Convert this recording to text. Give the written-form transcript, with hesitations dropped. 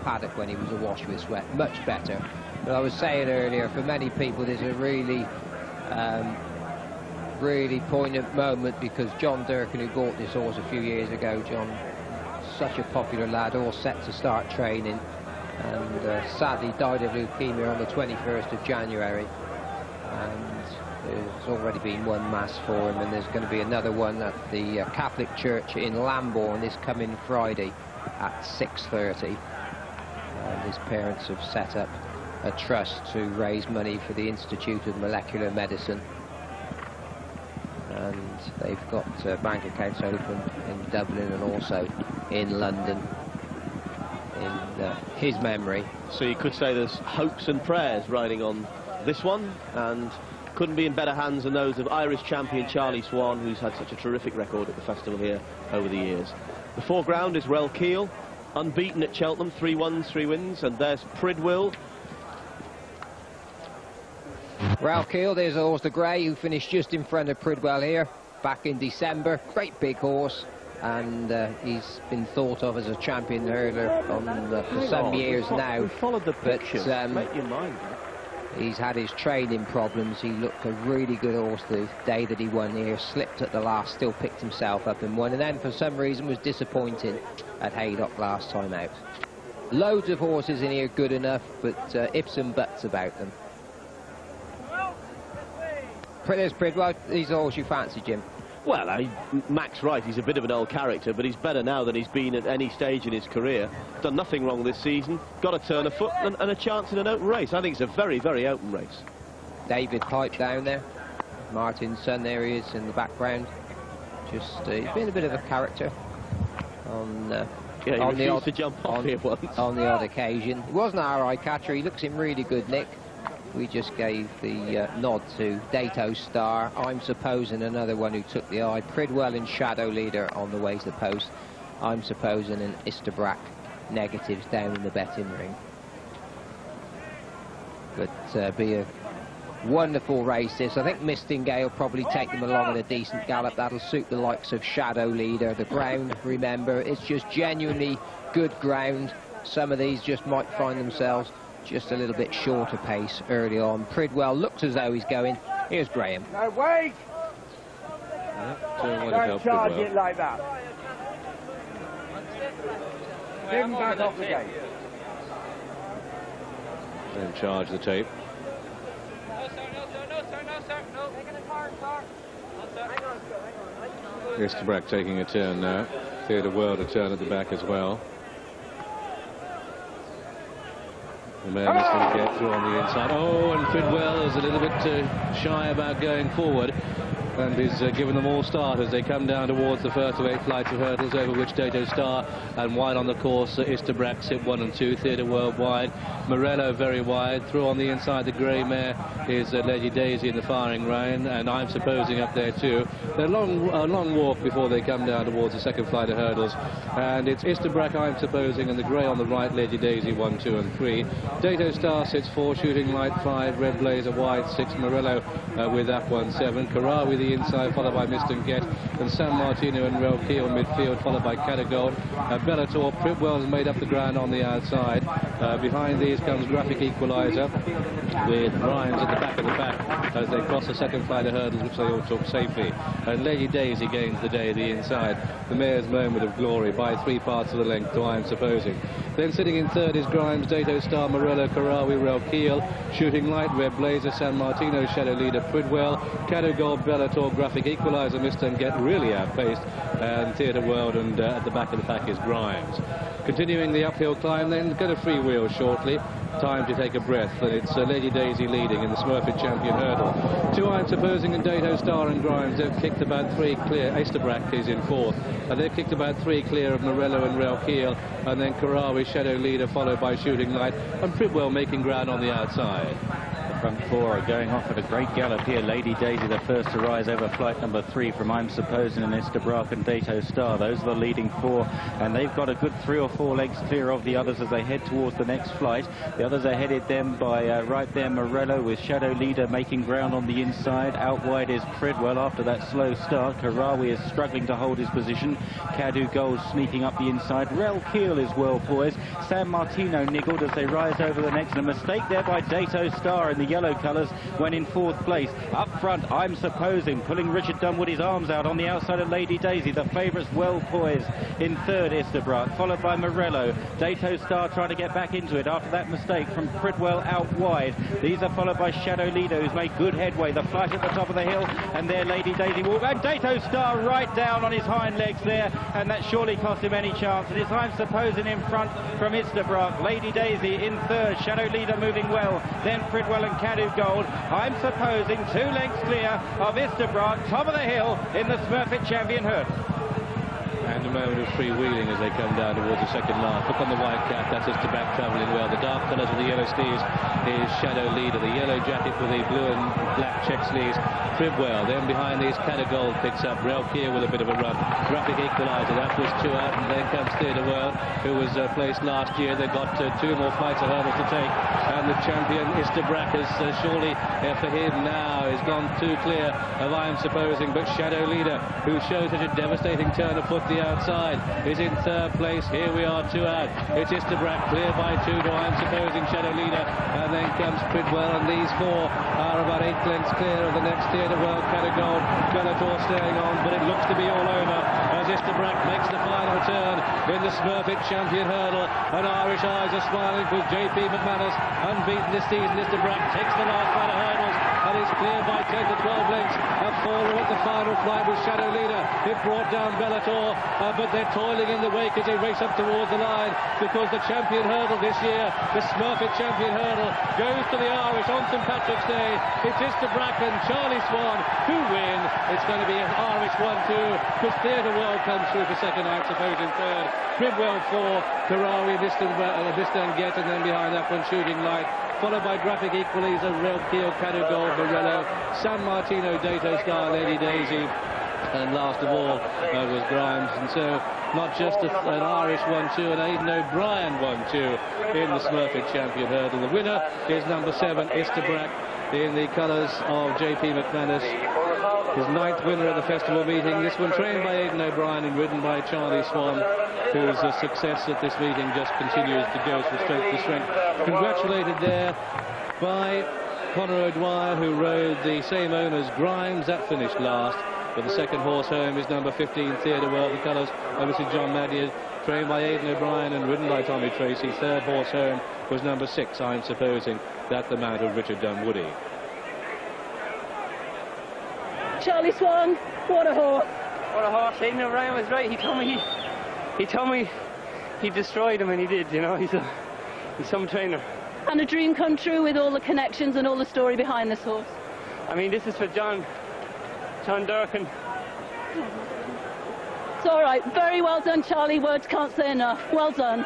paddock when he was awash with sweat, much better. But I was saying earlier, for many people there's a really really poignant moment, because John Durkin, who bought this horse a few years ago, John, such a popular lad, all set to start training, and sadly died of leukemia on the 21st of January. And there's already been one mass for him, and there's going to be another one at the Catholic Church in Lambourne this coming Friday at 6:30. And his parents have set up a trust to raise money for the Institute of Molecular Medicine, and they've got bank accounts open in Dublin and also in London in his memory. So you could say there's hopes and prayers riding on this one, and couldn't be in better hands than those of Irish champion Charlie Swan, who's had such a terrific record at the festival here over the years. The foreground is Rowe Keel, unbeaten at Cheltenham, 3 wins, 3 wins, and there's Pridwell. Rowe Keel, there's a horse, the Grey, who finished just in front of Pridwell here back in December. Great big horse, and he's been thought of as a champion hurdler for some years now. We followed the pictures. Make your mind up. He's had his training problems. He looked a really good horse the day that he won here, slipped at the last, still picked himself up and won, and then for some reason was disappointed at Haydock last time out. Loads of horses in here good enough, but ifs and buts about them. There's Pridwell. These are all you fancy, Jim. Well, Mac's right, he's a bit of an old character, but he's better now than he's been at any stage in his career. Done nothing wrong this season, got a turn of foot and a chance in an open race. I think it's a very, very open race. David Pipe down there. Martin's son, there he is in the background. Just, he's been a bit of a character on he refused to jump off here once. On the odd occasion. He wasn't our eye catcher, he looks in really good nick. We just gave the nod to Dato Star. I'm Supposin, another one who took the eye. Pridwell and Shadow Leader on the way to the post. I'm Supposin and Istabraq negatives down in the betting ring. But be a wonderful race this. I think Mistingale will probably take them along at a decent gallop. That'll suit the likes of Shadow Leader. The ground, remember, it's just genuinely good ground. Some of these just might find themselves just a little bit shorter pace early on. Pridwell looks as though he's going. Here's Graham. No, wait! Don't charge it like that. Him back off the gate. Don't charge the tape. No, sir, no, sir, no, sir, no. Taking a car, sir. No, sir. Hang on, sir, hang on. Istabraq taking a turn now. Theatreworld a turn at the back as well. The man is going to get through on the inside. Oh, and Pridwell is a little bit shy about going forward, and he's given them all start as they come down towards the first of 8 flights of hurdles, over which Dato Star and wide on the course. Istabraq sit 1 and 2, Theatreworld wide, Morello very wide. Through on the inside, the grey mare is Lady Daisy in the firing line, and I'm Supposin up there too. They're a long walk before they come down towards the second flight of hurdles, and it's Istabraq, I'm Supposin, and the grey on the right, Lady Daisy 1, 2 and 3. Dato Star sits 4, Shooting Light 5, Red Blazer wide 6, Morello with that one 7, Karawi the inside, followed by Mr. Get, and San Martino and Rowe Keel midfield, followed by Cadogold. Bellator, Pridwell has made up the ground on the outside. Behind these comes Graphic Equalizer with Grimes at the back of the pack as they cross the second flight of hurdles, which they all took safely. And Lady Daisy gains the day the inside. The mare's moment of glory by 3 parts of the length to I'm Supposin. Then sitting in third is Grimes, Dato Star, Morello, Karawi, Rowe Keel, Shooting Light, Red Blazer, San Martino, Shadow Leader, Pridwell, Cadogold, Bellator, Graphic Equalizer, Mr. Get really outpaced, and Theatreworld, and at the back of the pack is Grimes. Continuing the uphill climb, then going to freewheel shortly. Time to take a breath, and it's Lady Daisy leading in the Smurfit champion hurdle. 2 I'm Supposin and Dato Star and Grimes. They've kicked about 3 clear. Istabraq is in 4th, and they've kicked about 3 clear of Morello and Rowe Keel, and then Karawi, Shadow Leader, followed by Shooting Light, and Pridwell making ground on the outside. front four are going off at a great gallop here. Lady Daisy, the first to rise over flight number 3 from I'm Supposin and Istabraq and Dato Star. Those are the leading 4, and they've got a good 3 or 4 legs clear of the others as they head towards the next flight. The others are headed then by right there Morello, with Shadow Leader making ground on the inside. Out wide is Pridwell after that slow start. Karawi is struggling to hold his position. Cadu Gold sneaking up the inside. Rel Keel is well poised. San Martino niggled as they rise over the next, and a mistake there by Dato Star in the yellow colours when in 4th place. Up front, I'm Supposin, pulling Richard Dunwoody's arms out on the outside of Lady Daisy. The favourites well poised in 3rd, Istabraq, followed by Morello. Dato Star trying to get back into it after that mistake from Pridwell out wide. These are followed by Shadow Leader, who's made good headway. The flight at the top of the hill, and there Lady Daisy walk. And Dato Star right down on his hind legs there, and that surely cost him any chance. It is I'm Supposin in front from Istabraq. Lady Daisy in 3rd. Shadow Leader moving well. Then Pridwell and Cadu Gold. I'm Supposin 2 lengths clear of Istabraq, top of the hill in the Smurfit champion hurdle. And a moment of freewheeling as they come down towards the second last. Look on the white cap, that's Istabraq travelling well. The dark colours with the yellow sleeves is Shadow Leader. The yellow jacket with the blue and black check sleeves, Pridwell. Then behind these, Cadagold picks up. Rel Keel with a bit of a run. Graphic equaliser, that was 2 out, and then comes Theatreworld, who was placed last year. They've got 2 more flights of hurdles to take, and the champion Istabraq is surely for him now has gone too clear of I'm Supposin, but Shadow Leader, who shows such a devastating turn of foot the outside, is in 3rd place. Here we are, 2 out. It's Istabraq clear by 2 to I'm Supposin, Shadow Leader, and then comes Pridwell, and these 4 are about 8 lengths clear of the next Theatreworld. Cadagold, Bellator staying on, but it looks to be all over as Istabraq makes the final turn in the Smurfit champion hurdle, and Irish eyes are smiling for JP McManus, unbeaten this season. Istabraq takes the last flight of hurdles and is clear by 10 to 12 lengths. A faller at the final flight with Shadow Leader. It brought down Bellator, but they're toiling in the wake as they race up towards the line, because the champion hurdle this year, the Smurfit champion hurdle, goes to the Irish on St Patrick's Day. It's Istabraq and Charlie Swan who win. It's going to be an Irish 1-2, because Theatreworld comes through for second, I'm Supposin 3rd, Pridwell 4, Karawi, Distanget, and then behind that one Shooting Light, followed by Graphic Equaliser, Rel Keel, Cadu Gold, Morello, San Martino, Dato Star, Lady Daisy, and last of all was Grimes. And so not just an Irish 1-2, an Aidan O'Brien 1-2 in the Smurfit champion hurdle. The winner is number 7, Istabraq, in the colours of JP McManus, his 9th winner at the festival meeting. This one trained by Aidan O'Brien and ridden by Charlie Swan, whose success at this meeting just continues to go from strength to strength. Congratulated there by Conor O'Dwyer, who rode the same owners Grimes. That finished last. But the second horse home is number 15, Theatreworld. The colours, obviously John Maddier, trained by Aidan O'Brien and ridden by Tommy Treacy. Third horse home was number 6, I'm Supposin, that the mount of Richard Dunwoody. Charlie Swan, what a horse! What a horse. Aidan O'Brien was right. He told me he destroyed him, and he did. You know, he's some trainer. And a dream come true with all the connections and all the story behind this horse. I mean, this is for John Durkin. It's all right. Very well done, Charlie. Words can't say enough. Well done.